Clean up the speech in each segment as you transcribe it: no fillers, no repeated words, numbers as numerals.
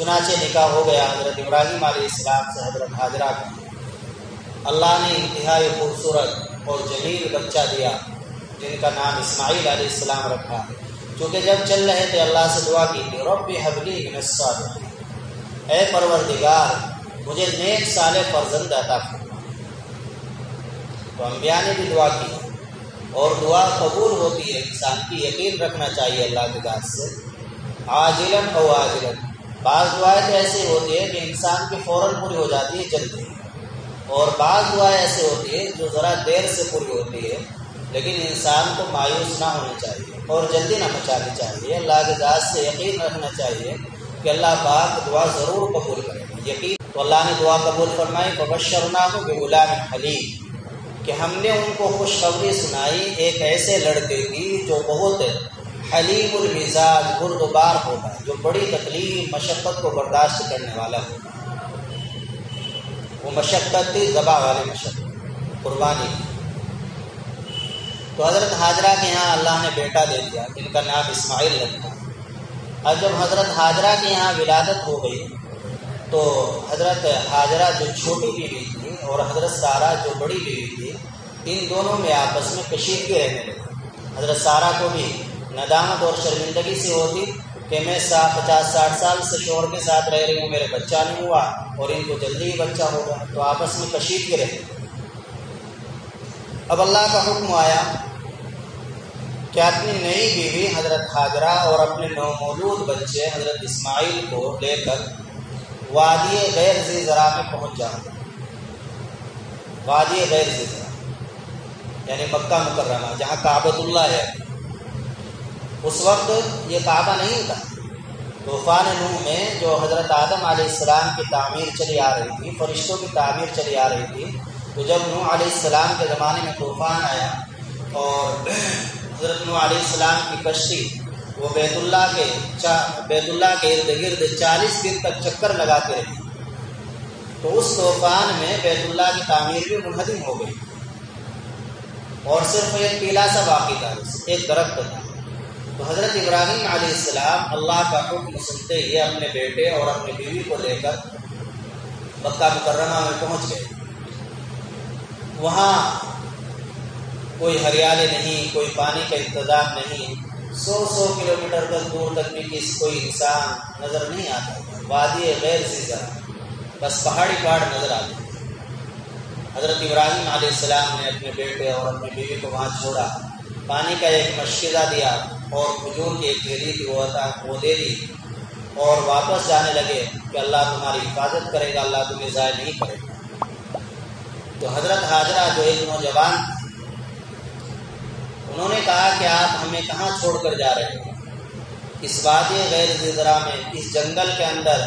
چنانچہ نکاح ہو گیا حضرت ابراہیم علیہ السلام سے حضرت ہاجرہ کا۔ اللہ نے انتہائی خوبصورت اور جمیل بچہ دیا جن کا نام اسماعیل علیہ السلام رکھا۔ چونکہ جب چل رہے تھے اللہ سے دعا کی تھی، رب ہب لی من الصالحین، اے پروردگار مجھے نیک صالح فرزند عطا فرما۔ تو انبیاء نے بھی دعا کی، اور دعا قبول ہوتی ہے، انسان کی یقین رکھنا چاہیے اللہ کی ذات سے، عاجلاً او آجلاً۔ بعض دعائیں تو ایسی ہوتی ہے کہ انسان کی فوراً پوری ہو جاتی ہے جلدی، اور بعض دعائیں ایسی ہوتی ہے جو ذرا دیر سے پوری ہوتی ہے، لیکن انسان کو مایوس نہ ہونا چاہیے اور جلدی نہ مچانی چاہیے۔ اللہ کی ذات سے یقین رکھنا چاہیے کہ اللہ پاک دعا ضرور قبول کرے گا۔ یقین تو اللہ نے دعا قبول فرمائی، فبشرناہ بغلام حلیم، کہ ہم نے ان کو خوشخبری سنائی ایک ایسے لڑکے کی جو بہت حلیم المزاج، بردبار ہوگا، جو بڑی تکلیف مشقت کو برداشت کرنے والا ہوگا۔ وہ مشقت تھی ذبح والی مشقت، قربانی کی۔ تو حضرت ہاجرہ کے یہاں اللہ نے بیٹا دے دیا جن کا نام اسماعیل رکھا۔ اب جب حضرت ہاجرہ کے یہاں ولادت ہو گئی تو حضرت ہاجرہ جو چھوٹی بیوی تھی اور حضرت سارہ جو بڑی بیوی تھی، ان دونوں میں آپس میں کشیدگی رہنے لگی۔ حضرت سارہ کو بھی ندامت اور شرمندگی سے ہوتی کہ میں 50-60 سال سے شوہر کے ساتھ رہ رہی ہوں، میرے بچہ نہیں ہوا، اور ان کو جلدی ہی بچہ ہوگا، تو آپس میں کشیدگی رہتی۔ اب اللہ کا حکم آیا کہ اپنی نئی بیوی حضرت ہاجرہ اور اپنے نومولود بچے حضرت اسماعیل کو لے کر وادی غیر ذی زرع میں پہنچ جاؤ۔ وادی غیر ذی زرع یعنی مکہ مکرمہ، جہاں کعبۃ اللہ ہے۔ اس وقت یہ کعبہ نہیں تھا۔ طوفان نوح میں جو حضرت آدم علیہ السلام کی تعمیر چلی آ رہی تھی، فرشتوں کی تعمیر چلی آ رہی تھی، تو جب نوح علیہ السلام کے زمانے میں طوفان آیا اور حضرت نوح علیہ السلام کی کشتی وہ بیت اللہ کے ارد گرد 40 دن تک چکر لگاتے رہی، تو اس طوفان میں بیت اللہ کی تعمیر بھی منہدم ہو گئی، اور صرف ایک ٹیلا سا باقی تھا، ایک درخت تھا۔ تو حضرت ابراہیم علیہ السلام اللہ کا حکم سنتے ہی اپنے بیٹے اور اپنی بیوی کو لے کر مکہ مکرمہ میں پہنچ گئے۔ وہاں کوئی ہریالی نہیں، کوئی پانی کا انتظام نہیں، 100 کلومیٹر تک دور تک بھی کوئی انسان نظر نہیں آتا، وادی غیر ذی زرع، بس پہاڑی پہاڑ نظر آتے۔ حضرت ابراہیم علیہ السلام نے اپنے بیٹے اور اپنی بیوی کو وہاں چھوڑا، پانی کا ایک مشکزہ دیا اور کھجور کی ایک تھیلی تھی وہ دے دی، اور واپس جانے لگے کہ اللہ تمہاری حفاظت کرے گا، اللہ تمہیں ضائع نہیں کرے گا۔ تو حضرت ہاجرہ جو ایک نوجوان تھی، انہوں نے کہا کہ آپ ہمیں کہاں چھوڑ کر جا رہے ہیں؟ اس وادی غیر ذی زرع میں، اس جنگل کے اندر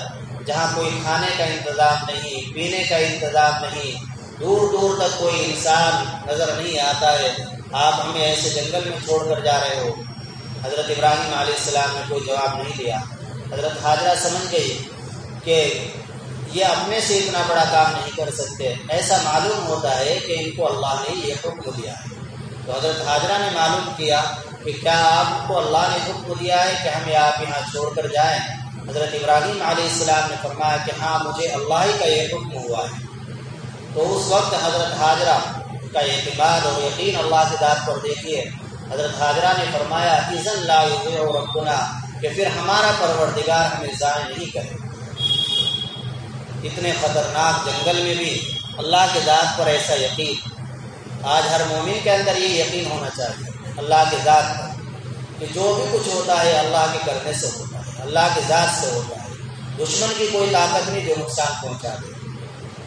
جہاں کوئی کھانے کا انتظام نہیں، پینے کا انتظام نہیں، دور دور تک کوئی انسان نظر نہیں آتا ہے، آپ ہمیں ایسے جنگل میں چھوڑ کر جا رہے ہو؟ حضرت ابراہیم علیہ السلام نے کوئی جواب نہیں دیا۔ حضرت ہاجرہ سمجھ گئی کہ یہ اپنے سے اتنا بڑا کام نہیں کر سکتے، ایسا معلوم ہوتا ہے کہ ان کو اللہ نے یہ حکم دیا ہے۔ تو حضرت ہاجرہ نے معلوم کیا کہ کیا آپ کو اللہ نے حکم دیا ہے کہ ہمیں آپ یہاں چھوڑ کر جائیں؟ حضرت ابراہیم علیہ السلام نے فرمایا کہ ہاں، مجھے اللہ ہی کا یہ حکم ہوا ہے۔ تو اس وقت حضرت ہاجرہ کا اعتماد اور یقین اللہ کی ذات پر دیکھیے، حضرت ہاجرہ نے فرمایا اذن لا یضیع ربنا، کہ پھر ہمارا پروردگار ہمیں ضائع نہیں کرے۔ اتنے خطرناک جنگل میں بھی اللہ کی ذات پر ایسا یقین، آج ہر مومن کے اندر یہ یقین ہونا چاہیے اللہ کی ذات پر، کہ جو بھی کچھ ہوتا ہے اللہ کے کرنے سے ہوتا ہے، اللہ کی ذات سے ہوتا ہے۔ دشمن کی کوئی طاقت نہیں جو نقصان پہنچا دے،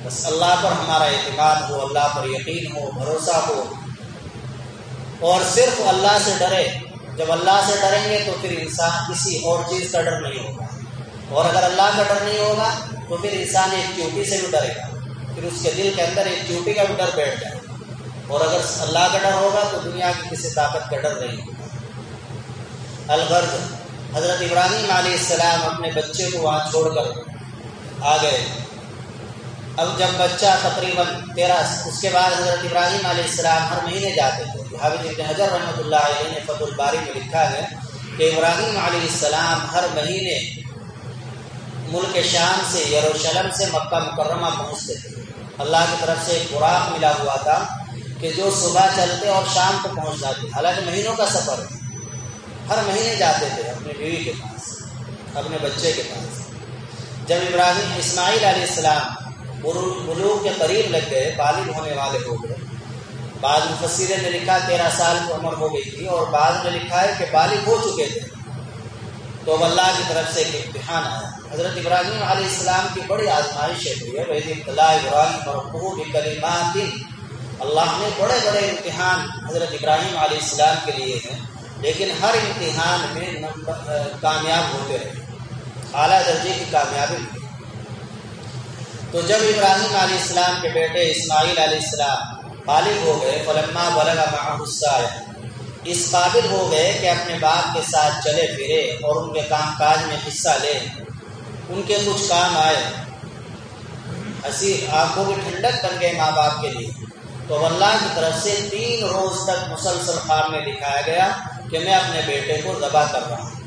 بس اللہ پر ہمارا اعتماد ہو، اللہ پر یقین ہو، بھروسہ ہو، اور صرف اللہ سے ڈرے۔ جب اللہ سے ڈریں گے تو پھر انسان کسی اور چیز کا ڈر نہیں ہوگا، اور اگر اللہ کا ڈر نہیں ہوگا تو پھر انسان ایک چیونٹی سے بھی ڈرے گا، پھر اس کے دل کے اندر ایک چیونٹی کا بھی ڈر بیٹھ جائے گا، اور اگر اللہ کا ڈر ہوگا تو دنیا کی کسی طاقت کا ڈر نہیں ہوگا۔ الغرض، حضرت ابراہیم علیہ السلام اپنے بچے کو وہاں چھوڑ کر آ گئے۔ اب جب بچہ تقریباً 13، اس کے بعد حضرت ابراہیم علیہ السلام ہر مہینے جاتے تھے۔ حافظ ابن حجر رحمۃ اللہ علیہ نے فتح الباری میں لکھا ہے کہ ابراہیم علیہ السلام ہر مہینے ملک شام سے یروشلم سے مکہ مکرمہ پہنچتے تھے۔ اللہ کی طرف سے ایک براق ملا ہوا تھا کہ جو صبح چلتے اور شام کو پہنچ جاتے، حالانکہ مہینوں کا سفر ہے، ہر مہینے جاتے تھے اپنی بیوی کے پاس، اپنے بچے کے پاس۔ جب اسماعیل علیہ السلام بلوغ کے قریب لگ گئے، بالغ ہونے والے ہو گئے، بعض مفسرین نے لکھا 13 سال کی عمر ہو گئی تھی، اور بعض نے لکھا ہے کہ بالغ ہو چکے تھے، تو اب اللہ کی طرف سے ایک امتحان آیا۔ حضرت ابراہیم علیہ السلام کی بڑی آزمائشیں ہوئی ہے، وَإِذِ ابْتَلَىٰ إِبْرَاهِيمَ رَبُّهُ بِكَلِمَاتٍ، اللہ نے بڑے بڑے امتحان حضرت ابراہیم علیہ السلام کے لیے ہیں، لیکن ہر امتحان میں کامیاب ہوتے رہے، اعلیٰ درجے کی کامیابی ملی۔ تو جب ابراہیم علیہ السلام کے بیٹے اسماعیل علیہ السلام بالغ ہو گئے، فلما بلغ معه السعي، اس قابل ہو گئے کہ اپنے باپ کے ساتھ چلے پھرے اور ان کے کام کاج میں حصہ لے، ان کے کچھ کام آئے، ہنسی آنکھوں کی ٹھنڈک بن گئے ماں باپ کے لیے، تو اللہ کی طرف سے 3 روز تک مسلسل خواب میں دکھایا گیا کہ میں اپنے بیٹے کو ذبح کر رہا ہوں۔